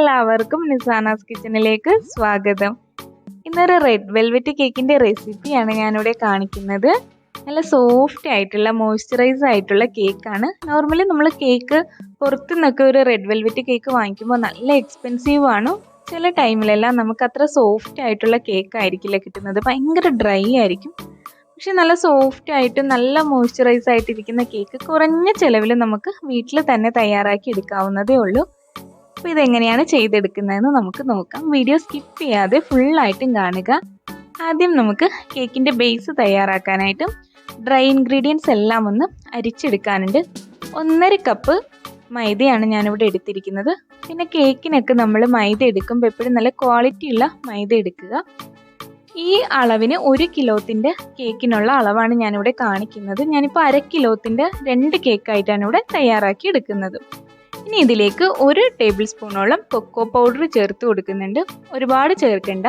എല്ലാവർക്കും നിസാനാസ് കിച്ചണിലേക്ക് സ്വാഗതം. ഇന്നൊരു റെഡ് വെൽവെറ്റ് കേക്കിൻ്റെ റെസിപ്പിയാണ് ഞാനിവിടെ കാണിക്കുന്നത്. നല്ല സോഫ്റ്റ് ആയിട്ടുള്ള മോയ്സ്ചറൈസ് ആയിട്ടുള്ള കേക്കാണ്. നോർമലി നമ്മൾ കേക്ക് പുറത്തു നിന്നൊക്കെ ഒരു റെഡ് വെൽവെറ്റ് കേക്ക് വാങ്ങിക്കുമ്പോൾ നല്ല എക്സ്പെൻസീവ് ആണ്. ചില ടൈമിലെല്ലാം നമുക്ക് അത്ര സോഫ്റ്റ് ആയിട്ടുള്ള കേക്ക് ആയിരിക്കില്ല കിട്ടുന്നത്, ഭയങ്കര ഡ്രൈ ആയിരിക്കും. പക്ഷെ നല്ല സോഫ്റ്റ് ആയിട്ട് നല്ല മോയ്സ്ചറൈസ് ആയിട്ടിരിക്കുന്ന കേക്ക് കുറഞ്ഞ ചിലവിൽ നമുക്ക് വീട്ടിൽ തന്നെ തയ്യാറാക്കി എടുക്കാവുന്നതേ ഉള്ളൂ. അപ്പോൾ ഇതെങ്ങനെയാണ് ചെയ്തെടുക്കുന്നതെന്ന് നമുക്ക് നോക്കാം. വീഡിയോ സ്കിപ്പ് ചെയ്യാതെ ഫുള്ളായിട്ടും കാണുക. ആദ്യം നമുക്ക് കേക്കിൻ്റെ ബേസ് തയ്യാറാക്കാനായിട്ട് ഡ്രൈ ഇൻഗ്രീഡിയൻസ് എല്ലാം ഒന്ന് അരിച്ചെടുക്കാനുണ്ട്. 1.5 കപ്പ് മൈദയാണ് ഞാനിവിടെ എടുത്തിരിക്കുന്നത്. പിന്നെ കേക്കിനൊക്കെ നമ്മൾ മൈദ എടുക്കുമ്പോൾ എപ്പോഴും നല്ല ക്വാളിറ്റിയുള്ള മൈദ എടുക്കുക. ഈ അളവിന് 1 കിലോത്തിൻ്റെ കേക്കിനുള്ള അളവാണ് ഞാനിവിടെ കാണിക്കുന്നത്. ഞാനിപ്പോൾ 1/2 കിലോത്തിൻ്റെ 2 കേക്കായിട്ടാണ് ഇവിടെ തയ്യാറാക്കി എടുക്കുന്നത്. ഇനി ഇതിലേക്ക് 1 ടേബിൾ സ്പൂണോളം കൊക്കോ പൗഡർ ചേർത്ത് കൊടുക്കുന്നുണ്ട്. ഒരുപാട് ചേർക്കണ്ട.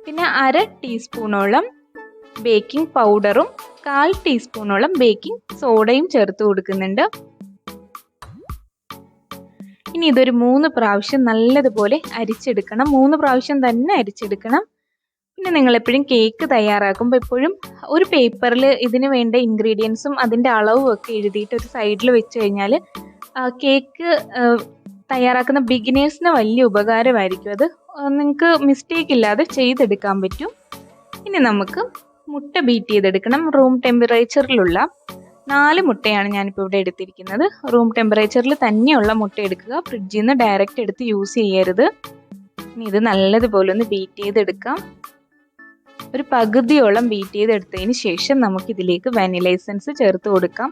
പിന്നെ 1/2 ടീസ്പൂണോളം ബേക്കിംഗ് പൗഡറും 1/4 ടീസ്പൂണോളം ബേക്കിംഗ് സോഡയും ചേർത്ത് കൊടുക്കുന്നുണ്ട്. ഇനി ഇതൊരു 3 പ്രാവശ്യം നല്ലതുപോലെ അരിച്ചെടുക്കണം. 3 പ്രാവശ്യം തന്നെ അരിച്ചെടുക്കണം. പിന്നെ നിങ്ങൾ എപ്പോഴും കേക്ക് തയ്യാറാക്കുമ്പോൾ എപ്പോഴും ഒരു പേപ്പറിൽ ഇതിന് വേണ്ട ഇൻഗ്രീഡിയൻസും അതിൻ്റെ അളവും ഒക്കെ എഴുതിയിട്ട് ഒരു സൈഡിൽ വെച്ച് കഴിഞ്ഞാൽ കേക്ക് തയ്യാറാക്കുന്ന ബിഗിനേഴ്സിന് വലിയ ഉപകാരമായിരിക്കും. അത് നിങ്ങൾക്ക് മിസ്റ്റേക്ക് ഇല്ലാതെ ചെയ്തെടുക്കാൻ പറ്റും. ഇനി നമുക്ക് മുട്ട ബീറ്റ് ചെയ്തെടുക്കണം. റൂം ടെമ്പറേച്ചറിലുള്ള 4 മുട്ടയാണ് ഞാനിപ്പോൾ ഇവിടെ എടുത്തിരിക്കുന്നത്. റൂം ടെമ്പറേച്ചറിൽ തന്നെയുള്ള മുട്ട എടുക്കുക. ഫ്രിഡ്ജിൽ നിന്ന് ഡയറക്റ്റ് എടുത്ത് യൂസ് ചെയ്യരുത്. ഇനി ഇത് നല്ലതുപോലെ ഒന്ന് ബീറ്റ് ചെയ്തെടുക്കാം. ഒരു പകുതിയോളം ബീറ്റ് ചെയ്തെടുത്തതിന് ശേഷം നമുക്കിതിലേക്ക് വാനില എസൻസ് ചേർത്ത് കൊടുക്കാം.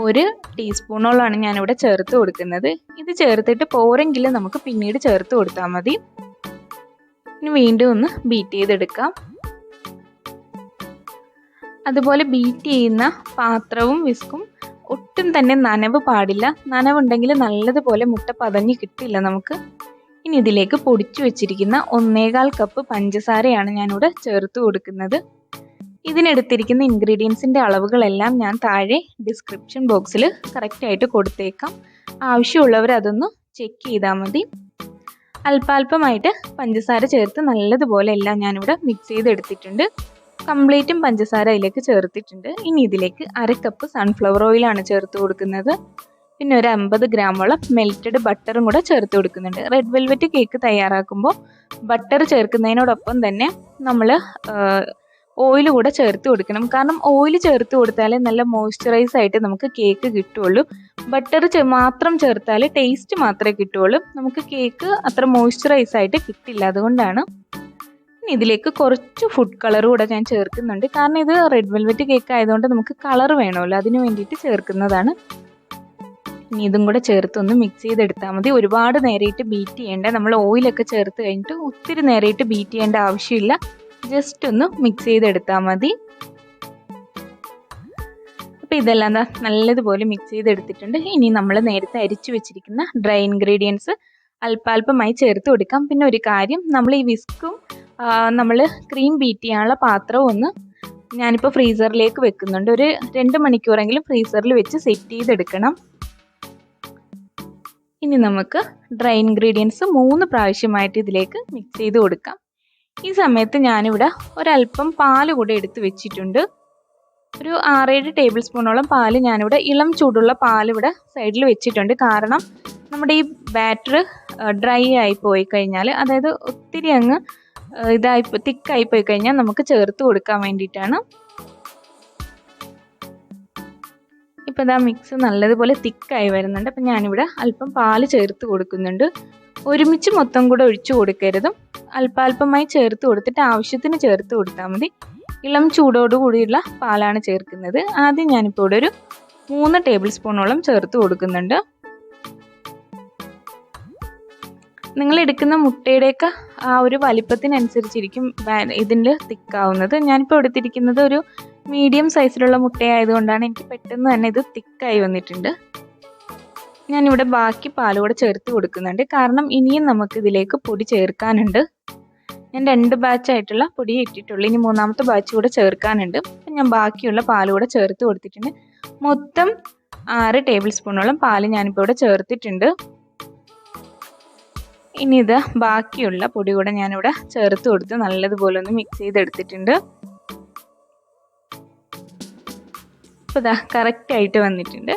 1 ടീസ്പൂണോളാണ് ഞാനിവിടെ ചേർത്ത് കൊടുക്കുന്നത്. ഇത് ചേർത്തിട്ട് പോരെങ്കിൽ നമുക്ക് പിന്നീട് ചേർത്ത് കൊടുത്താൽ മതി. ഇനി വീണ്ടും ഒന്ന് ബീറ്റ് ചെയ്തെടുക്കാം. അതുപോലെ ബീറ്റ് ചെയ്യുന്ന പാത്രവും വിസ്കും ഒട്ടും തന്നെ നനവ് പാടില്ല. നനവുണ്ടെങ്കിൽ നല്ലതുപോലെ മുട്ട പതഞ്ഞ് കിട്ടില്ല നമുക്ക്. ഇനി ഇതിലേക്ക് പൊടിച്ചു വെച്ചിരിക്കുന്ന 1.25 കപ്പ് പഞ്ചസാരയാണ് ഞാനിവിടെ ചേർത്ത് കൊടുക്കുന്നത്. ഇതിനെടുത്തിരിക്കുന്ന ഇൻഗ്രീഡിയൻസിൻ്റെ അളവുകളെല്ലാം ഞാൻ താഴെ ഡിസ്ക്രിപ്ഷൻ ബോക്സിൽ കറക്റ്റായിട്ട് കൊടുത്തേക്കാം. ആവശ്യമുള്ളവർ അതൊന്ന് ചെക്ക് ചെയ്താൽ മതി. അല്പാൽപമായിട്ട് പഞ്ചസാര ചേർത്ത് നല്ലതുപോലെ എല്ലാം ഞാനിവിടെ മിക്സ് ചെയ്തെടുത്തിട്ടുണ്ട്. കംപ്ലീറ്റും പഞ്ചസാര അതിലേക്ക് ചേർത്തിട്ടുണ്ട്. ഇനി ഇതിലേക്ക് 1/2 കപ്പ് സൺഫ്ലവർ ഓയിലാണ് ചേർത്ത് കൊടുക്കുന്നത്. പിന്നെ ഒരു 50 ഗ്രാമോളം മെൽറ്റഡ് ബട്ടറും കൂടെ ചേർത്ത് കൊടുക്കുന്നുണ്ട്. റെഡ് വെൽവെറ്റ് കേക്ക് തയ്യാറാക്കുമ്പോൾ ബട്ടർ ചേർക്കുന്നതിനോടൊപ്പം തന്നെ നമ്മൾ ഓയിൽ കൂടെ ചേർത്ത് കൊടുക്കണം. കാരണം ഓയിൽ ചേർത്ത് കൊടുത്താൽ നല്ല മോയ്സ്ചറൈസ് ആയിട്ട് നമുക്ക് കേക്ക് കിട്ടുള്ളൂ. ബട്ടർ മാത്രം ചേർത്താൽ ടേസ്റ്റ് മാത്രമേ കിട്ടുള്ളൂ. നമുക്ക് കേക്ക് അത്ര മോയ്സ്ചറൈസ് ആയിട്ട് കിട്ടില്ല. അതുകൊണ്ടാണ്. ഇതിലേക്ക് കുറച്ച് ഫുഡ് കളർ കൂടെ ഞാൻ ചേർക്കുന്നുണ്ട്. കാരണം ഇത് റെഡ് വെൽവെറ്റ് കേക്ക് ആയതുകൊണ്ട് നമുക്ക് കളർ വേണമല്ലോ, അതിന് വേണ്ടിയിട്ട് ചേർക്കുന്നതാണ്. ഇനി ഇതും കൂടെ ചേർത്തൊന്ന് മിക്സ് ചെയ്തെടുത്താൽ മതി. ഒരുപാട് നേരമായിട്ട് ബീറ്റ് ചെയ്യേണ്ട. നമ്മൾ ഓയിലൊക്കെ ചേർത്ത് കഴിഞ്ഞിട്ട് ഒത്തിരി നേരമായിട്ട് ബീറ്റ് ചെയ്യേണ്ട ആവശ്യമില്ല. ജസ്റ്റ് ഒന്ന് മിക്സ് ചെയ്തെടുത്താൽ മതി. അപ്പോൾ ഇതെല്ലാം നല്ലതുപോലെ മിക്സ് ചെയ്തെടുത്തിട്ടുണ്ട്. ഇനി നമ്മൾ നേരത്തെ അരിച്ചു വെച്ചിരിക്കുന്ന ഡ്രൈ ഇൻഗ്രീഡിയൻസ് അല്പാൽപമായി ചേർത്ത് കൊടുക്കാം. പിന്നെ ഒരു കാര്യം, നമ്മൾ ഈ വിസ്കും നമ്മൾ ക്രീം ബീറ്റ് ചെയ്യാനുള്ള പാത്രവും ഒന്ന് ഞാനിപ്പോൾ ഫ്രീസറിലേക്ക് വെക്കുന്നുണ്ട്. ഒരു 2 മണിക്കൂറെങ്കിലും ഫ്രീസറിൽ വെച്ച് സെറ്റ് ചെയ്തെടുക്കണം. ഇനി നമുക്ക് ഡ്രൈ ഇൻഗ്രീഡിയൻസ് 3 പ്രാവശ്യമായിട്ട് ഇതിലേക്ക് മിക്സ് ചെയ്ത് കൊടുക്കാം. ഈ സമയത്ത് ഞാനിവിടെ ഒരല്പം പാൽ കൂടെ എടുത്ത് വെച്ചിട്ടുണ്ട്. ഒരു 6-7 ടേബിൾ സ്പൂണോളം പാല് ഞാനിവിടെ ഇളം ചൂടുള്ള പാലിവിടെ സൈഡിൽ വെച്ചിട്ടുണ്ട്. കാരണം നമ്മുടെ ഈ ബാറ്റർ ഡ്രൈ ആയി പോയി കഴിഞ്ഞാൽ, അതായത് ഒത്തിരി അങ്ങ് തിക്കായി പോയി കഴിഞ്ഞാൽ നമുക്ക് ചേർത്ത് കൊടുക്കാൻ വേണ്ടിയിട്ടാണ്. ഇപ്പോൾ ഇതാ മിക്സ് നല്ലതുപോലെ തിക്കായി വരുന്നുണ്ട്. അപ്പം ഞാനിവിടെ അല്പം പാല് ചേർത്ത് കൊടുക്കുന്നുണ്ട്. ഒരുമിച്ച് മൊത്തം കൂടെ ഒഴിച്ചു കൊടുക്കരുതും. അല്പാൽപമായി ചേർത്ത് കൊടുത്തിട്ട് ആവശ്യത്തിന് ചേർത്ത് കൊടുത്താൽ മതി. ഇളം ചൂടോടുകൂടിയുള്ള പാലാണ് ചേർക്കുന്നത്. ആദ്യം ഞാനിപ്പോൾ ഇവിടെ ഒരു 3 ടേബിൾ സ്പൂണോളം ചേർത്ത് കൊടുക്കുന്നുണ്ട്. നിങ്ങൾ എടുക്കുന്ന മുട്ടയുടെയൊക്കെ ആ ഒരു വലിപ്പത്തിനനുസരിച്ചിരിക്കും ഇതിൻ്റെ തിക്കാവുന്നത്. ഞാനിപ്പോൾ എടുത്തിരിക്കുന്നത് ഒരു മീഡിയം സൈസിലുള്ള മുട്ടയായതുകൊണ്ടാണ് എനിക്ക് പെട്ടെന്ന് തന്നെ ഇത് തിക്കായി വന്നിട്ടുണ്ട്. ഞാനിവിടെ ബാക്കി പാലുകൂടെ ചേർത്ത് കൊടുക്കുന്നുണ്ട്. കാരണം ഇനിയും നമുക്കിതിലേക്ക് പൊടി ചേർക്കാനുണ്ട്. ഞാൻ 2 ബാച്ചായിട്ടുള്ള പൊടി ഇട്ടിട്ടുള്ളൂ. ഇനി 3ാമത്തെ ബാച്ച് കൂടെ ചേർക്കാനുണ്ട്. അപ്പം ഞാൻ ബാക്കിയുള്ള പാലുകൂടെ ചേർത്ത് കൊടുത്തിട്ടുണ്ട്. മൊത്തം 6 ടേബിൾ സ്പൂണോളം പാല് ഞാനിപ്പോൾ ഇവിടെ ചേർത്തിട്ടുണ്ട്. ഇനി ഇത് ബാക്കിയുള്ള പൊടി കൂടെ ഞാനിവിടെ ചേർത്ത് കൊടുത്ത് നല്ലതുപോലെ ഒന്ന് മിക്സ് ചെയ്തെടുത്തിട്ടുണ്ട്. അപ്പോൾ ഇതാ കറക്റ്റായിട്ട് വന്നിട്ടുണ്ട്.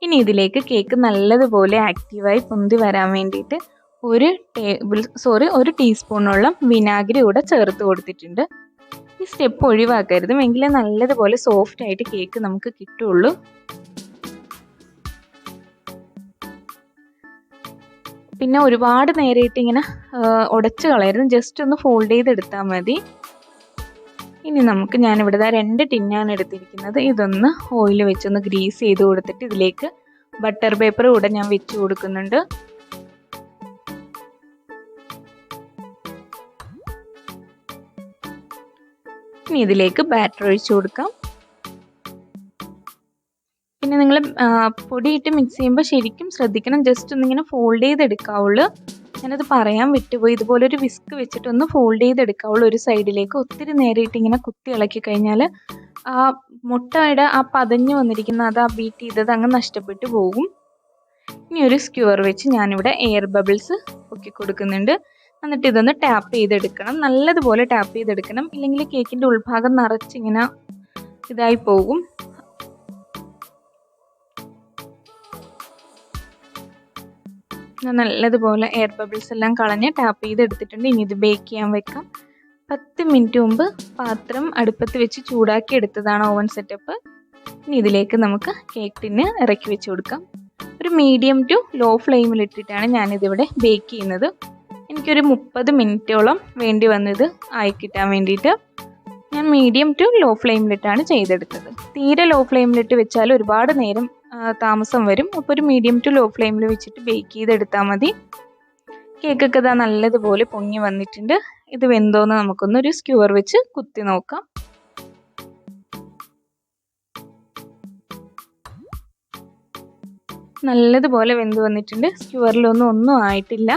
ഇനി ഇതിലേക്ക് കേക്ക് നല്ലതുപോലെ ആക്റ്റീവായി പൊന്തി വരാൻ വേണ്ടിയിട്ട് ഒരു ടീസ്പൂണോളം വിനാഗിരി കൂടെ ചേർത്ത് കൊടുത്തിട്ടുണ്ട്. ഈ സ്റ്റെപ്പ് ഒഴിവാക്കരുത്, എങ്കിലേ നല്ലതുപോലെ സോഫ്റ്റ് ആയിട്ട് കേക്ക് നമുക്ക് കിട്ടുള്ളൂ. പിന്നെ ഒരുപാട് നേരമായിട്ട് ഇങ്ങനെ ഉടച്ച് കളയരുത്, ജസ്റ്റ് ഒന്ന് ഫോൾഡ് ചെയ്തെടുത്താൽ മതി. ഇനി ഞാനിവിടെ 2 ടിന്നാണ് എടുത്തിരിക്കുന്നത്. ഇതൊന്ന് ഓയിൽ വെച്ചൊന്ന് ഗ്രീസ് ചെയ്ത് കൊടുത്തിട്ട് ഇതിലേക്ക് ബട്ടർ പേപ്പർ കൂടെ ഞാൻ വെച്ച് കൊടുക്കുന്നുണ്ട്. ഇനി ഇതിലേക്ക് ബാറ്റർ ഒഴിച്ചു കൊടുക്കാം. പിന്നെ നിങ്ങൾ പൊടിയിട്ട് മിക്സ് ചെയ്യുമ്പോൾ ശരിക്കും ശ്രദ്ധിക്കണം, ജസ്റ്റ് ഒന്നിങ്ങനെ ഫോൾഡ് ചെയ്തെടുക്കാവുള്ളൂ. ഞാനത് പറയാൻ വിട്ടുപോയി. ഇതുപോലൊരു വിസ്ക് വെച്ചിട്ടൊന്ന് ഫോൾഡ് ചെയ്തെടുക്കാവുള്ളൂ ഒരു സൈഡിലേക്ക്. ഒത്തിരി നേരിട്ട് ഇങ്ങനെ കുത്തി ഇളക്കി കഴിഞ്ഞാൽ ആ മുട്ടയുടെ ആ പതഞ്ഞ് വന്നിരിക്കുന്ന അത് ആ ബീറ്റ് ചെയ്തത് അങ്ങ് നഷ്ടപ്പെട്ടു പോകും. ഇനി ഒരു സ്ക്യൂർ വെച്ച് ഞാനിവിടെ എയർ ബബിൾസ് പൊക്കി കൊടുക്കുന്നുണ്ട്. എന്നിട്ട് ഇതൊന്ന് ടാപ്പ് ചെയ്തെടുക്കണം, നല്ലതുപോലെ ടാപ്പ് ചെയ്തെടുക്കണം, ഇല്ലെങ്കിൽ കേക്കിൻ്റെ ഉൾഭാഗം നിറച്ചിങ്ങനെ ഇതായി പോകും. നല്ലതുപോലെ എയർ ബബിൾസ് എല്ലാം കളഞ്ഞ് ടാപ്പ് ചെയ്തെടുത്തിട്ടുണ്ട്. ഇനി ഇത് ബേക്ക് ചെയ്യാൻ വെക്കാം. 10 മിനിറ്റ് മുമ്പ് പാത്രം അടുപ്പത്ത് വെച്ച് ചൂടാക്കി എടുത്തതാണ് ഓവൻ സെറ്റപ്പ്. ഇനി ഇതിലേക്ക് നമുക്ക് കേക്ക് ടിന്ന് ഇറക്കി വെച്ച് കൊടുക്കാം. ഒരു മീഡിയം ടു ലോ ഫ്ലെയിമിലിട്ടിട്ടാണ് ഞാനിതിവിടെ ബേക്ക് ചെയ്യുന്നത്. എനിക്കൊരു 30 മിനിറ്റോളം വേണ്ടി വന്നത് ആയി കിട്ടാൻ വേണ്ടിയിട്ട് ഞാൻ മീഡിയം ടു ലോ ഫ്ലെയിമിലിട്ടാണ് ചെയ്തെടുത്തത്. തീരെ ലോ ഫ്ലെയിമിലിട്ട് വെച്ചാൽ ഒരുപാട് നേരം താമസം വരും. അപ്പോൾ ഒരു മീഡിയം ടു ലോ ഫ്ലെയിമിൽ വെച്ചിട്ട് ബേക്ക് ചെയ്തെടുത്താൽ മതി. കേക്കൊക്കെ ഇതാ നല്ലതുപോലെ പൊങ്ങി വന്നിട്ടുണ്ട്. ഇത് വെന്തോന്ന് നമുക്കൊന്നൊരു സ്ക്യൂർ വെച്ച് കുത്തി നോക്കാം. നല്ലതുപോലെ വെന്ത് വന്നിട്ടുണ്ട്. സ്ക്യൂറിലൊന്നും ആയിട്ടില്ല.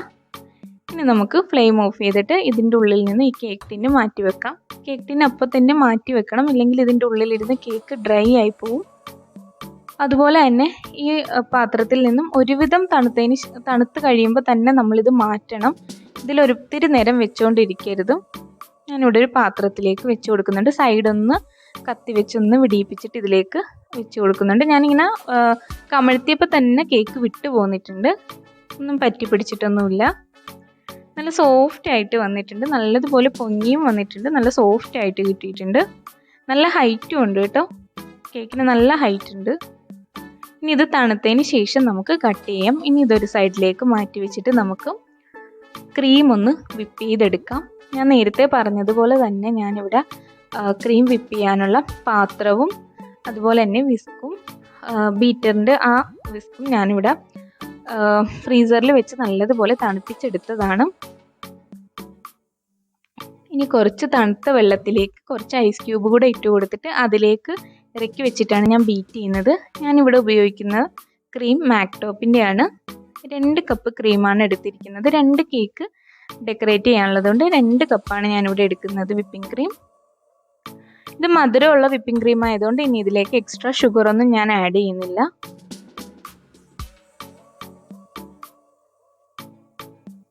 ഇനി നമുക്ക് ഫ്ലെയിം ഓഫ് ചെയ്തിട്ട് ഇതിൻ്റെ ഉള്ളിൽ നിന്ന് ഈ കേക്ക് ടിന്ന് മാറ്റി വെക്കാം. കേക്ക് ടിന്ന് അപ്പോൾ തന്നെ മാറ്റി വെക്കണം, ഇല്ലെങ്കിൽ ഇതിൻ്റെ ഉള്ളിലിരുന്ന് കേക്ക് ഡ്രൈ ആയി പോവും. അതുപോലെ തന്നെ ഈ പാത്രത്തിൽ നിന്നും ഒരുവിധം തണുത്ത് കഴിയുമ്പോൾ തന്നെ നമ്മളിത് മാറ്റണം. ഇതിലൊരിത്തിരി നേരം വെച്ചുകൊണ്ടിരിക്കരുത്. ഞാനിവിടെ ഒരു പാത്രത്തിലേക്ക് വെച്ച് കൊടുക്കുന്നുണ്ട്. സൈഡൊന്ന് കത്തി വെച്ചൊന്ന് വിടിയിപ്പിച്ചിട്ട് ഇതിലേക്ക് വെച്ച് കൊടുക്കുന്നുണ്ട്. ഞാനിങ്ങനെ കമഴ്ത്തിയപ്പോൾ തന്നെ കേക്ക് വിട്ടു പോന്നിട്ടുണ്ട്, ഒന്നും പറ്റി പിടിച്ചിട്ടൊന്നുമില്ല. നല്ല സോഫ്റ്റ് ആയിട്ട് വന്നിട്ടുണ്ട്, നല്ലതുപോലെ പൊങ്ങിയും വന്നിട്ടുണ്ട്, നല്ല സോഫ്റ്റ് ആയിട്ട് കിട്ടിയിട്ടുണ്ട്. നല്ല ഹൈറ്റും ഉണ്ട് കേട്ടോ, കേക്കിന് നല്ല ഹൈറ്റ് ഉണ്ട്. ഇനി ഇത് തണുത്തതിന് ശേഷം നമുക്ക് കട്ട് ചെയ്യാം. ഇനി ഇതൊരു സൈഡിലേക്ക് മാറ്റി വെച്ചിട്ട് നമുക്ക് ക്രീം ഒന്ന് വിപ്പ് ചെയ്തെടുക്കാം. ഞാൻ നേരത്തെ പറഞ്ഞതുപോലെ തന്നെ ഞാനിവിടെ ക്രീം വിപ്പ് ചെയ്യാനുള്ള പാത്രവും അതുപോലെ തന്നെ വിസ്കും, ബീറ്ററിൻ്റെ ആ വിസ്കും ഞാനിവിടെ ഫ്രീസറിൽ വെച്ച് നല്ലതുപോലെ തണുപ്പിച്ചെടുത്തതാണ്. ഇനി കുറച്ച് തണുത്ത വെള്ളത്തിലേക്ക് കുറച്ച് ഐസ് ക്യൂബ് കൂടെ ഇട്ട് കൊടുത്തിട്ട് അതിലേക്ക് ഇറക്കി വെച്ചിട്ടാണ് ഞാൻ ബീറ്റ് ചെയ്യുന്നത്. ഞാനിവിടെ ഉപയോഗിക്കുന്ന ക്രീം മാക്ടോപ്പിൻ്റെയാണ്. 2 കപ്പ് ക്രീമാണ് എടുത്തിരിക്കുന്നത്. 2 കേക്ക് ഡെക്കറേറ്റ് ചെയ്യാനുള്ളതുകൊണ്ട് 2 കപ്പാണ് ഞാനിവിടെ എടുക്കുന്നത് വിപ്പിംഗ് ക്രീം. ഇത് മധുരമുള്ള വിപ്പിംഗ് ക്രീം ആയതുകൊണ്ട് ഇനി ഇതിലേക്ക് എക്സ്ട്രാ ഷുഗറൊന്നും ഞാൻ ആഡ് ചെയ്യുന്നില്ല.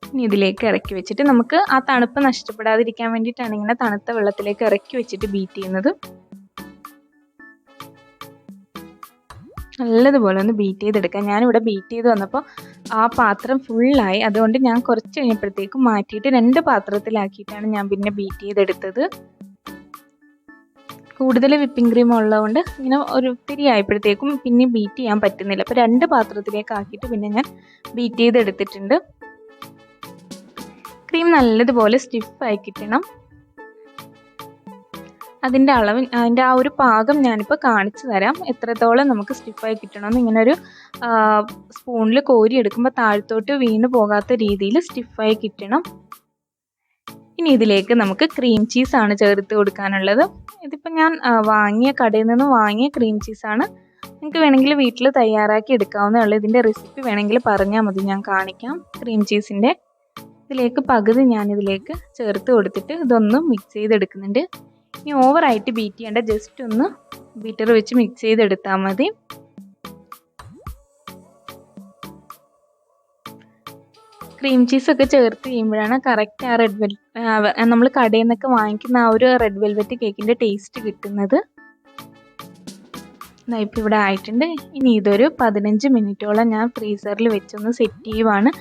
ഇനി ഇതിലേക്ക് ഇറക്കി വെച്ചിട്ട് നമുക്ക് ആ തണുപ്പ് നഷ്ടപ്പെടാതിരിക്കാൻ വേണ്ടിയിട്ടാണ് ഇങ്ങനെ തണുത്ത വെള്ളത്തിലേക്ക് ഇറക്കി വെച്ചിട്ട് ബീറ്റ് ചെയ്യുന്നത്. നല്ലതുപോലെ ഒന്ന് ബീറ്റ് ചെയ്തെടുക്കാം. ഞാനിവിടെ ബീറ്റ് ചെയ്ത് വന്നപ്പോൾ ആ പാത്രം ഫുള്ളായി, അതുകൊണ്ട് ഞാൻ കുറച്ച് കഴിഞ്ഞപ്പോഴത്തേക്കും മാറ്റിയിട്ട് 2 പാത്രത്തിലാക്കിയിട്ടാണ് ഞാൻ പിന്നെ ബീറ്റ് ചെയ്തെടുത്തത്. കൂടുതൽ വിപ്പിംഗ് ക്രീം ഉള്ളതുകൊണ്ട് ഇങ്ങനെ ഒത്തിരി ആയപ്പോഴത്തേക്കും പിന്നെ ബീറ്റ് ചെയ്യാൻ പറ്റുന്നില്ല. അപ്പോൾ 2 പാത്രത്തിലേക്ക് ആക്കിയിട്ട് പിന്നെ ഞാൻ ബീറ്റ് ചെയ്തെടുത്തിട്ടുണ്ട്. ക്രീം നല്ലതുപോലെ സ്റ്റിഫായി കിട്ടണം. അതിൻ്റെ ആ ഒരു പാകം ഞാനിപ്പോൾ കാണിച്ചു തരാം. എത്രത്തോളം നമുക്ക് സ്റ്റിഫായി കിട്ടണമെന്ന് ഇങ്ങനൊരു സ്പൂണിൽ കോരി എടുക്കുമ്പോൾ താഴത്തോട്ട് വീണ് പോകാത്ത രീതിയിൽ സ്റ്റിഫായി കിട്ടണം. ഇനി ഇതിലേക്ക് നമുക്ക് ക്രീം ചീസാണ് ചേർത്ത് കൊടുക്കാനുള്ളത്. ഇതിപ്പോൾ ഞാൻ കടയിൽ നിന്ന് വാങ്ങിയ ക്രീം ചീസാണ്. നിങ്ങൾക്ക് വേണമെങ്കിൽ വീട്ടിൽ തയ്യാറാക്കി എടുക്കാവുന്നേ ഉള്ളൂ. ഇതിൻ്റെ റെസിപ്പി വേണമെങ്കിൽ പറഞ്ഞാൽ മതി, ഞാൻ കാണിക്കാം. ക്രീം ചീസിൻ്റെ ഇതിലേക്ക് പകുതി ഞാനിതിലേക്ക് ചേർത്ത് കൊടുത്തിട്ട് ഇതൊന്ന് മിക്സ് ചെയ്തെടുക്കുന്നുണ്ട്. ഇനി ഓവറായിട്ട് ബീറ്റ് ചെയ്യേണ്ട, ജസ്റ്റ് ഒന്ന് ബീറ്റർ വെച്ച് മിക്സ് ചെയ്തെടുത്താൽ മതി. ക്രീം ചീസൊക്കെ ചേർത്ത് ചെയ്യുമ്പോഴാണ് കറക്റ്റ് ആ റെഡ് വെൽവെറ്റ് നമ്മൾ കടയിൽ നിന്നൊക്കെ വാങ്ങിക്കുന്ന ആ ഒരു റെഡ് വെൽവെറ്റ് കേക്കിൻ്റെ ടേസ്റ്റ് കിട്ടുന്നത്. ഇപ്പോൾ ഇവിടെ ആയിട്ടുണ്ട്. ഇനി ഇതൊരു 15 മിനിറ്റോളം ഞാൻ ഫ്രീസറിൽ വെച്ചൊന്ന് സെറ്റ് ചെയ്യുവാണ്.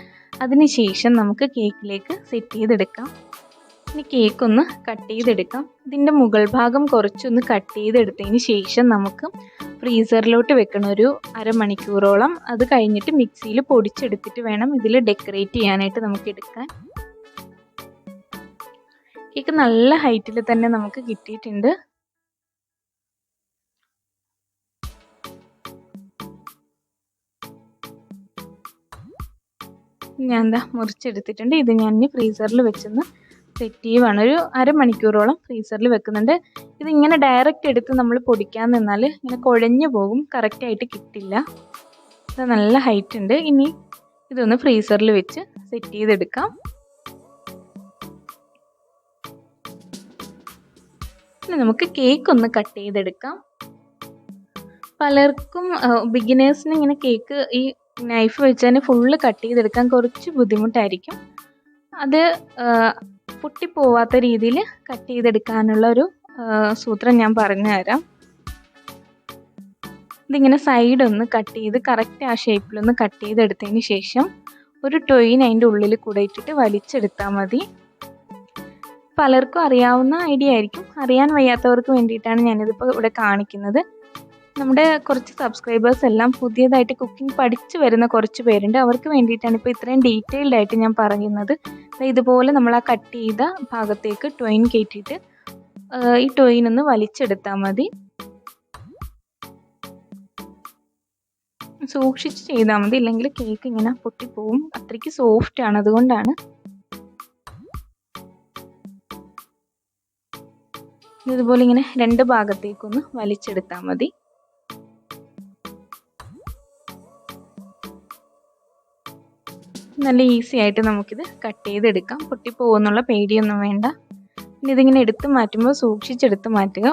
അതിനുശേഷം നമുക്ക് കേക്കിലേക്ക് സെറ്റ് ചെയ്തെടുക്കാം. ഇനി കേക്ക് ഒന്ന് കട്ട് ചെയ്തെടുക്കാം. ഇതിൻ്റെ മുകൾ ഭാഗം കുറച്ചൊന്ന് കട്ട് ചെയ്തെടുത്തതിന് ശേഷം നമുക്ക് ഫ്രീസറിലോട്ട് വെക്കണം ഒരു അരമണിക്കൂറോളം. അത് കഴിഞ്ഞിട്ട് മിക്സിയിൽ പൊടിച്ചെടുത്തിട്ട് വേണം ഇതിൽ ഡെക്കറേറ്റ് ചെയ്യാനായിട്ട് നമുക്ക് എടുക്കാൻ. കേക്ക് നല്ല ഹൈറ്റിൽ തന്നെ നമുക്ക് കിട്ടിയിട്ടുണ്ട്. ഞാൻ മുറിച്ചെടുത്തിട്ടുണ്ട്. ഇത് ഞാൻ ഇനി ഫ്രീസറിൽ വെച്ചൊന്ന് സെറ്റ് ചെയ്യുവാണ്. ഒരു അരമണിക്കൂറോളം ഫ്രീസറിൽ വെക്കുന്നുണ്ട്. ഇതിങ്ങനെ ഡയറക്റ്റ് എടുത്ത് നമ്മൾ പൊടിക്കാൻ നിന്നാൽ ഇങ്ങനെ കുഴഞ്ഞു പോകും, കറക്റ്റായിട്ട് കിട്ടില്ല. ഇത് നല്ല ഹൈറ്റ് ഉണ്ട്. ഇനി ഇതൊന്ന് ഫ്രീസറിൽ വെച്ച് സെറ്റ് ചെയ്തെടുക്കാം. ഇനി നമുക്ക് കേക്ക് ഒന്ന് കട്ട് ചെയ്തെടുക്കാം. പലർക്കും ബിഗിനേഴ്സിന് ഇങ്ങനെ കേക്ക് ഈ നൈഫ് വെച്ച് ഫുള്ള് കട്ട് ചെയ്തെടുക്കാൻ കുറച്ച് ബുദ്ധിമുട്ടായിരിക്കും. അത് പൊട്ടിപ്പോവാത്ത രീതിയിൽ കട്ട് ചെയ്തെടുക്കാനുള്ള ഒരു സൂത്രം ഞാൻ പറഞ്ഞു തരാം. ഇതിങ്ങനെ സൈഡൊന്ന് കട്ട് ചെയ്ത് കറക്റ്റ് ആ ഷേപ്പിലൊന്ന് കട്ട് ചെയ്തെടുത്തതിന് ശേഷം ഒരു ടൊയിൻ അതിൻ്റെ ഉള്ളിൽ കൂടെ ഇട്ടിട്ട് വലിച്ചെടുത്താൽ മതി. പലർക്കും അറിയാവുന്ന ഐഡിയ ആയിരിക്കും. അറിയാൻ വയ്യാത്തവർക്ക് വേണ്ടിയിട്ടാണ് ഞാനിതിപ്പോൾ ഇവിടെ കാണിക്കുന്നത്. നമ്മുടെ കുറച്ച് സബ്സ്ക്രൈബേഴ്സ് എല്ലാം പുതിയതായിട്ട് കുക്കിംഗ് പഠിച്ചു വരുന്ന കുറച്ച് പേരുണ്ട്. അവർക്ക് വേണ്ടിയിട്ടാണ് ഇപ്പോൾ ഇത്രയും ഡീറ്റെയിൽഡ് ആയിട്ട് ഞാൻ പറയുന്നത്. ഇതുപോലെ നമ്മൾ ആ കട്ട് ചെയ്ത ഭാഗത്തേക്ക് ടൊയിൻ കയറ്റിയിട്ട് ഈ ടൊയിൻ ഒന്ന് വലിച്ചെടുത്താൽ മതി. സൂക്ഷിച്ച് ചെയ്താൽ മതി, ഇല്ലെങ്കിൽ കേക്ക് ഇങ്ങനെ പൊട്ടിപ്പോവും. അത്രയ്ക്ക് സോഫ്റ്റ് ആണ്, അതുകൊണ്ടാണ്. ഇതുപോലെ ഇങ്ങനെ രണ്ട് ഭാഗത്തേക്കൊന്ന് വലിച്ചെടുത്താൽ മതി. നല്ല ഈസി ആയിട്ട് നമുക്കിത് കട്ട് ചെയ്തെടുക്കാം. പൊട്ടിപ്പോകുന്നുള്ള പേടിയൊന്നും വേണ്ട. ഇനി ഇതിങ്ങനെ എടുത്ത് മാറ്റുമ്പോൾ സൂക്ഷിച്ചെടുത്ത് മാറ്റുക.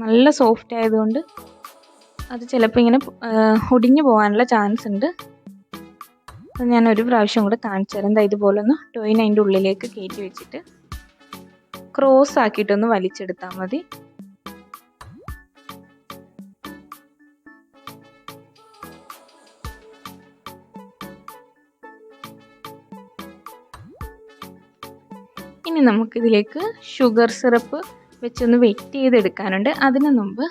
നല്ല സോഫ്റ്റ് ആയതുകൊണ്ട് അത് ചിലപ്പോൾ ഇങ്ങനെ ഒടിഞ്ഞു പോകാനുള്ള ചാൻസ് ഉണ്ട്. അത് ഞാൻ ഒരു പ്രാവശ്യം കൂടെ കാണിച്ചു തരാം. ഇതുപോലെ ഒന്ന് ടോയിൻ അതിൻ്റെ ഉള്ളിലേക്ക് കയറ്റി വെച്ചിട്ട് ക്രോസ് ആക്കിയിട്ടൊന്ന് വലിച്ചെടുത്താൽ മതി. ഇനി നമുക്കിതിലേക്ക് ഷുഗർ സിറപ്പ് വെച്ചൊന്ന് വെറ്റ് ചെയ്തെടുക്കാനുണ്ട്. അതിന് മുമ്പ്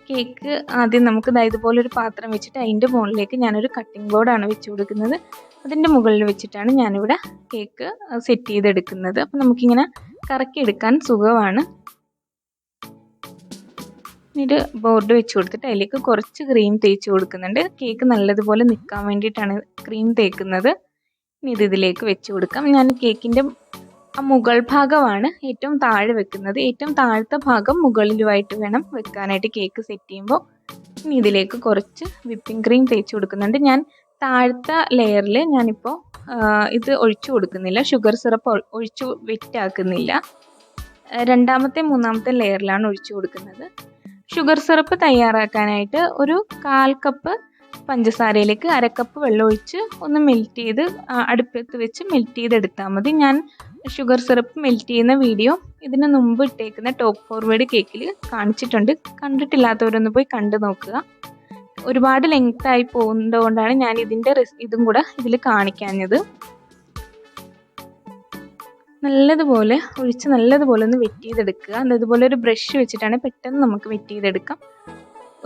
കേക്ക് ആദ്യം നമുക്ക് ഇതുപോലെ ഒരു പാത്രം വെച്ചിട്ട് അതിൻ്റെ മുകളിലേക്ക് ഞാനൊരു കട്ടിംഗ് ബോർഡാണ് വെച്ച് കൊടുക്കുന്നത്. അതിൻ്റെ മുകളിൽ വെച്ചിട്ടാണ് ഞാനിവിടെ കേക്ക് സെറ്റ് ചെയ്തെടുക്കുന്നത്. അപ്പം നമുക്കിങ്ങനെ കറക്കിയെടുക്കാൻ സുഖമാണ്. ഒരു ബോർഡ് വെച്ച് കൊടുത്തിട്ട് അതിലേക്ക് കുറച്ച് ക്രീം തേച്ച് കൊടുക്കുന്നുണ്ട്. കേക്ക് നല്ലതുപോലെ നിൽക്കാൻ വേണ്ടിയിട്ടാണ് ക്രീം തേക്കുന്നത്. ഇനി ഇതിലേക്ക് വെച്ച് കൊടുക്കാം. ഞാൻ കേക്കിൻ്റെ ആ മുകൾ ഭാഗമാണ് ഏറ്റവും താഴെ വെക്കുന്നത്. ഏറ്റവും താഴത്തെ ഭാഗം മുകളിലുമായിട്ട് വേണം വെക്കാനായിട്ട് കേക്ക് സെറ്റ് ചെയ്യുമ്പോൾ. ഇനി ഇതിലേക്ക് കുറച്ച് വിപ്പിംഗ് ക്രീം തേച്ച് കൊടുക്കുന്നുണ്ട്. ഞാൻ താഴത്തെ ലെയറിൽ ഞാനിപ്പോൾ ഇത് ഒഴിച്ചു കൊടുക്കുന്നില്ല, ഷുഗർ സിറപ്പ് ഒഴിച്ചു വെറ്റാക്കുന്നില്ല. രണ്ടാമത്തെ മൂന്നാമത്തെ ലെയറിലാണ് ഒഴിച്ചു കൊടുക്കുന്നത്. ഷുഗർ സിറപ്പ് തയ്യാറാക്കാനായിട്ട് ഒരു 1/4 കപ്പ് പഞ്ചസാരയിലേക്ക് 1/2 കപ്പ് വെള്ളം ഒഴിച്ച് ഒന്ന് മെൽറ്റ് ചെയ്ത് അടുപ്പത്ത് വെച്ച് മെൽറ്റ് ചെയ്തെടുത്താൽ മതി. ഞാൻ ഷുഗർ സിറപ്പ് മെൽറ്റ് ചെയ്യുന്ന വീഡിയോ ഇതിന് മുമ്പ് ഇട്ടേക്കുന്ന ടോപ്പ് ഫോർവേഡ് കേക്കിൽ കാണിച്ചിട്ടുണ്ട്. കണ്ടിട്ടില്ലാത്തവരൊന്ന് പോയി കണ്ടു നോക്കുക. ഒരുപാട് ലെങ്തായി പോകുന്നതുകൊണ്ടാണ് ഞാൻ ഇതും കൂടെ ഇതിൽ കാണിക്കാഞ്ഞത്. നല്ലതുപോലെ ഒഴിച്ച് നല്ലതുപോലെ ഒന്ന് വെറ്റ് ചെയ്തെടുക്കുക. അതുപോലെ ഒരു ബ്രഷ് വെച്ചിട്ടാണ് പെട്ടെന്ന് നമുക്ക് വെറ്റ് ചെയ്തെടുക്കാം.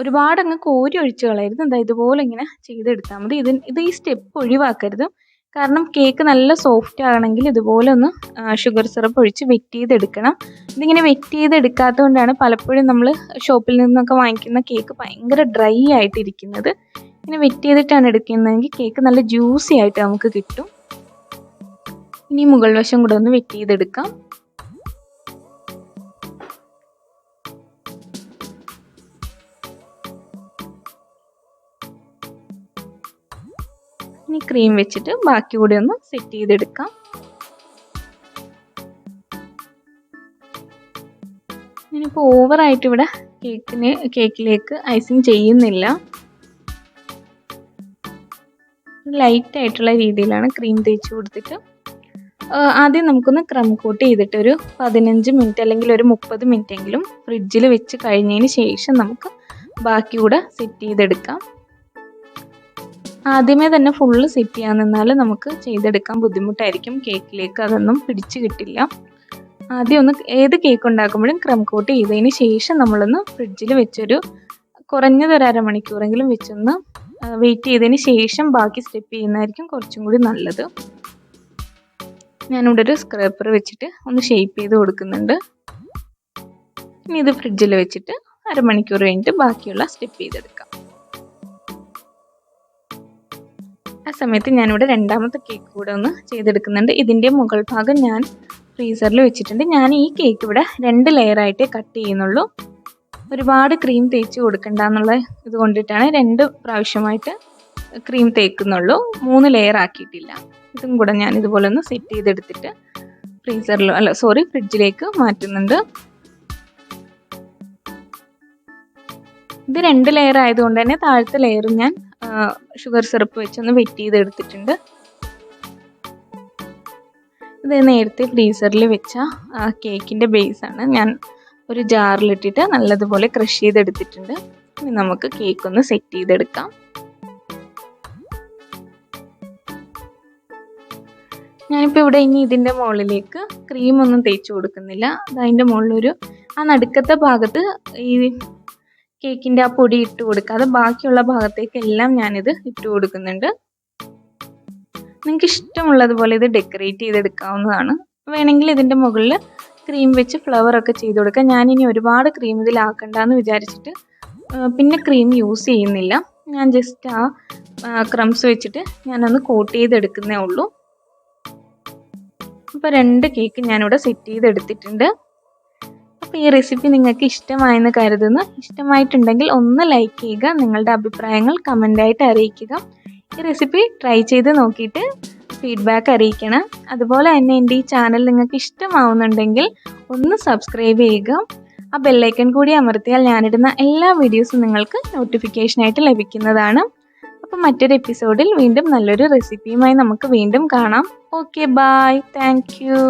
ഒരുപാട് അങ്ങ് കോരി ഒഴിച്ച് കളയരുത്. ഇതുപോലെ ഇങ്ങനെ ചെയ്തെടുത്താൽ മതി. ഇത് ഈ സ്റ്റെപ്പ് ഒഴിവാക്കരുത്. കാരണം കേക്ക് നല്ല സോഫ്റ്റ് ആകണമെങ്കിൽ ഇതുപോലെ ഒന്ന് ഷുഗർ സിറപ്പ് ഒഴിച്ച് വെറ്റ് ചെയ്തെടുക്കണം. ഇതിങ്ങനെ വെറ്റ് ചെയ്തെടുക്കാത്തത് കൊണ്ടാണ് പലപ്പോഴും നമ്മൾ ഷോപ്പിൽ നിന്നൊക്കെ വാങ്ങിക്കുന്ന കേക്ക് ഭയങ്കര ഡ്രൈ ആയിട്ടിരിക്കുന്നത്. ഇങ്ങനെ വെറ്റ് ചെയ്തിട്ടാണ് എടുക്കുന്നതെങ്കിൽ കേക്ക് നല്ല ജ്യൂസി ആയിട്ട് നമുക്ക് കിട്ടും. ഇനി മുകൾ വശം കൂടെ ഒന്ന് വെറ്റ് ചെയ്തെടുക്കാം. ഇനി ക്രീം വെച്ചിട്ട് ബാക്കി കൂടെ ഒന്ന് സെറ്റ് ചെയ്തെടുക്കാം. ഞാനിപ്പോൾ ഓവറായിട്ട് ഇവിടെ കേക്കിലേക്ക് ഐസിങ് ചെയ്യുന്നില്ല. ലൈറ്റായിട്ടുള്ള രീതിയിലാണ് ക്രീം തേച്ച് കൊടുത്തിട്ട് ആദ്യം നമുക്കൊന്ന് ക്രം കോട്ട് ചെയ്തിട്ട് ഒരു 15 മിനിറ്റ് അല്ലെങ്കിൽ ഒരു 30 മിനിറ്റ് എങ്കിലും ഫ്രിഡ്ജിൽ വെച്ച് കഴിഞ്ഞതിന് ശേഷം നമുക്ക് ബാക്കി കൂടെ സെറ്റ് ചെയ്തെടുക്കാം. ആദ്യമേ തന്നെ ഫുള്ള് സെറ്റ് ചെയ്യാൻ നിന്നാൽ നമുക്ക് ചെയ്തെടുക്കാൻ ബുദ്ധിമുട്ടായിരിക്കും. കേക്കിലേക്ക് അതൊന്നും പിടിച്ച് കിട്ടില്ല. ആദ്യം ഒന്ന് ഏത് കേക്ക് ഉണ്ടാക്കുമ്പോഴും ക്രം കോട്ട് ചെയ്തതിന് ശേഷം നമ്മളൊന്ന് ഫ്രിഡ്ജിൽ വെച്ചൊരു കുറഞ്ഞതൊരു അരമണിക്കൂറെങ്കിലും വെച്ചൊന്ന് വെയിറ്റ് ചെയ്തതിന് ശേഷം ബാക്കി സ്റ്റെപ്പ് ചെയ്യുന്നതായിരിക്കും കുറച്ചും കൂടി നല്ലത്. ഞാനിവിടെ ഒരു സ്ക്രേപ്പർ വെച്ചിട്ട് ഒന്ന് ഷേപ്പ് ചെയ്ത് കൊടുക്കുന്നുണ്ട്. ഇനി ഇത് ഫ്രിഡ്ജിൽ വെച്ചിട്ട് അരമണിക്കൂർ കഴിഞ്ഞിട്ട് ബാക്കിയുള്ള സ്റ്റെപ്പ് ചെയ്തെടുക്കാം. ആ സമയത്ത് ഞാനിവിടെ രണ്ടാമത്തെ കേക്ക് കൂടെ ഒന്ന് ചെയ്തെടുക്കുന്നുണ്ട്. ഇതിൻ്റെ മുകൾ ഭാഗം ഞാൻ ഫ്രീസറിൽ വെച്ചിട്ടുണ്ട്. ഞാൻ ഈ കേക്ക് ഇവിടെ 2 ലെയറായിട്ടേ കട്ട് ചെയ്യുന്നുള്ളൂ. ഒരുപാട് ക്രീം തേച്ച് കൊടുക്കണ്ട എന്നുള്ള ഇത് കൊണ്ടിട്ടാണ് 2 പ്രാവശ്യമായിട്ട് ക്രീം തേക്കുന്നുള്ളൂ. 3 ലെയർ ആക്കിയിട്ടില്ല. ഇതും കൂടെ ഞാൻ ഇതുപോലെ ഒന്ന് സെറ്റ് ചെയ്തെടുത്തിട്ട് ഫ്രിഡ്ജിലേക്ക് മാറ്റുന്നുണ്ട്. ഇത് 2 ലെയർ ആയതുകൊണ്ട് തന്നെ താഴത്തെ ലെയറും ഞാൻ ഷുഗർ സിറപ്പ് വെച്ചൊന്ന് വെറ്റ് ചെയ്തെടുത്തിട്ടുണ്ട്. ഇത് നേരത്തെ ഫ്രീസറിൽ വെച്ച കേക്കിൻ്റെ ബേസാണ്. ഞാൻ ഒരു ജാറിലിട്ടിട്ട് നല്ലതുപോലെ ക്രഷ് ചെയ്തെടുത്തിട്ടുണ്ട്. ഇനി നമുക്ക് കേക്ക് ഒന്ന് സെറ്റ് ചെയ്തെടുക്കാം. ഞാനിപ്പോൾ ഇവിടെ ഇനി ഇതിൻ്റെ മുകളിലേക്ക് ക്രീമൊന്നും തേച്ച് കൊടുക്കുന്നില്ല. അതിൻ്റെ മുകളിലൊരു നടുക്കത്തെ ഭാഗത്ത് ഈ കേക്കിൻ്റെ ആ പൊടി ഇട്ട് കൊടുക്കാതെ ബാക്കിയുള്ള ഭാഗത്തേക്കെല്ലാം ഞാനിത് ഇട്ട് കൊടുക്കുന്നുണ്ട്. നിങ്ങൾക്ക് ഇഷ്ടമുള്ളതുപോലെ ഇത് ഡെക്കറേറ്റ് ചെയ്തെടുക്കാവുന്നതാണ്. വേണമെങ്കിൽ ഇതിൻ്റെ മുകളിൽ ക്രീം വെച്ച് ഫ്ലവറൊക്കെ ചെയ്ത് കൊടുക്കാം. ഞാനിനി ഒരുപാട് ക്രീം ഇതിലാക്കണ്ടെന്ന് വിചാരിച്ചിട്ട് പിന്നെ ക്രീം യൂസ് ചെയ്യുന്നില്ല. ഞാൻ ജസ്റ്റ് ആ ക്രംസ് വെച്ചിട്ട് ഞാനൊന്ന് കോട്ട് ചെയ്തെടുക്കുന്നേ ഉള്ളൂ. അപ്പോൾ 2 കേക്ക് ഞാനിവിടെ സെറ്റ് ചെയ്തെടുത്തിട്ടുണ്ട്. അപ്പോൾ ഈ റെസിപ്പി നിങ്ങൾക്ക് ഇഷ്ടമായെന്ന് കരുതുന്നു. ഇഷ്ടമായിട്ടുണ്ടെങ്കിൽ ഒന്ന് ലൈക്ക് ചെയ്യുക. നിങ്ങളുടെ അഭിപ്രായങ്ങൾ കമൻ്റായിട്ട് അറിയിക്കുക. ഈ റെസിപ്പി ട്രൈ ചെയ്ത് നോക്കിയിട്ട് ഫീഡ്ബാക്ക് അറിയിക്കണം. അതുപോലെ തന്നെ എൻ്റെ ഈ ചാനൽ നിങ്ങൾക്ക് ഇഷ്ടമാവുന്നുണ്ടെങ്കിൽ ഒന്ന് സബ്സ്ക്രൈബ് ചെയ്യുക. ആ ബെല്ലൈക്കൺ കൂടി അമർത്തിയാൽ ഞാനിടുന്ന എല്ലാ വീഡിയോസും നിങ്ങൾക്ക് നോട്ടിഫിക്കേഷനായിട്ട് ലഭിക്കുന്നതാണ്. അപ്പോൾ മറ്റൊരു എപ്പിസോഡിൽ വീണ്ടും നല്ലൊരു റെസിപ്പിയുമായി നമുക്ക് വീണ്ടും കാണാം. Okay, bye. Thank U.